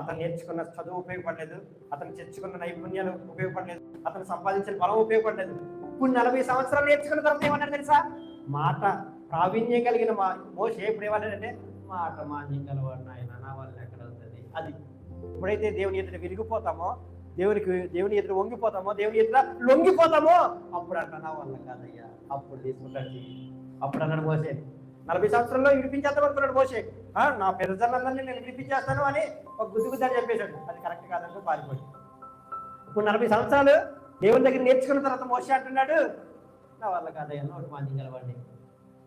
అతను నేర్చుకున్న చదువు ఉపయోగపడలేదు, అతను తెచ్చుకున్న నైపుణ్యాలు ఉపయోగపడలేదు, అతను సంపాదించిన బలం ఉపయోగపడలేదు. ఇప్పుడు 40 సంవత్సరాలు నేర్చుకున్న తర్వాత ఏమన్నాడు తెలుసా? మాట ప్రావీణ్యం కలిగిన మోషే ఇప్పుడు ఏమన్నాడంటే, మాట మాన్యం గలవాడు నాయన, నా వల్ల ఎక్కడ అవుతుంది. అది ఎప్పుడైతే దేవుని ఎదుట విరిగిపోతామో, దేవుని ఎదుట వంగిపోతామో, దేవుని ఎదుట లొంగిపోతామో, అప్పుడు అంట నా వల్ల కాదయ్యా, అప్పుడు తీసుకుంటాడు. అప్పుడు అన్నాడు మోషే, 40 సంవత్సరాల్లో విడిపించేద్దాం అనుకున్నాడు మోషే. నా పెద్దలందరినీ నేను విడిపించేస్తాను అని ఒక గుద్దుగుద్దని చెప్పేశాడు. అది కరెక్ట్ కాదంటూ పారిపోయి. ఇప్పుడు 40 సంవత్సరాలు దేవుని దగ్గర నేర్చుకున్న తర్వాత మోషే అంటున్నాడు, నా వల్ల కాదయ్యా, నోటి మాంద్యం గలవాడిని.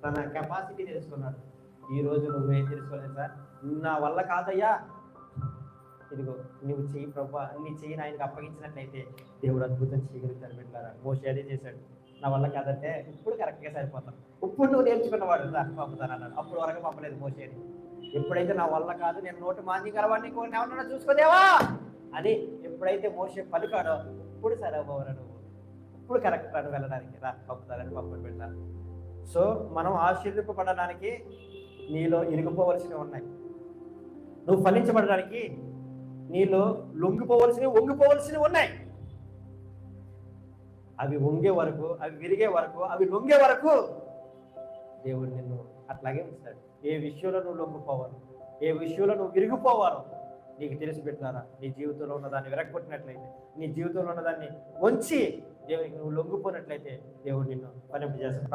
తన కెపాసిటీ తెలుసుకున్నాడు. ఈ రోజు నువ్వేం తెలుసుకోలేదు సార్, నా వల్ల కాదయ్యా, ఇదిగో నువ్వు చెయ్యి ప్రభా, నీ చెయ్యి ఆయనకు అప్పగించినట్లయితే దేవుడు అద్భుతం చేయగలుగుతాడు. పెట్టారా మోషే అదే చేశాడు. నా వల్ల కాదంటే ఇప్పుడు కరెక్ట్గా సరిపోతాం, ఇప్పుడు నువ్వు నేర్చుకున్నవాడు పంపుతాను అన్నాడు. అప్పుడు వరకు పంపలేదు మోషేని. ఎప్పుడైతే నా వల్ల కాదు, నేను నోటి మాంద్యం గలవాడిని ఏమన్నా చూసుకోదేవా అని ఎప్పుడైతే మోషే పలికాడో, ఇప్పుడు సరే అవ్వరా నువ్వు, ఇప్పుడు కరెక్ట్ రాను వెళ్ళడానికి, రా పంపుతారని పంపని పెట్టాను. సో మనం ఆశీర్వదింపబడడానికి నీలో ఇరిగిపోవలసినవి ఉన్నాయి. నువ్వు ఫలించబడడానికి నీలో లొంగిపోవలసినవి, వంగిపోవలసినవి ఉన్నాయి. అవి వంగే వరకు, అవి విరిగే వరకు, అవి లొంగే వరకు దేవుడు నిన్ను అట్లాగే ఉంచుతాడు. ఏ విషయంలో నువ్వు లొంగిపోవాలి, ఏ విషయంలో నువ్వు విరిగిపోవాలో నీకు తెలిసి పెట్టారా? నీ జీవితంలో ఉన్నదాన్ని విరగొట్టినట్లయితే, నీ జీవితంలో ఉన్నదాన్ని వంచి దేవునికి నువ్వు లొంగిపోయినట్లయితే దేవుడు నిన్ను ఫలింపజేస్తాడు.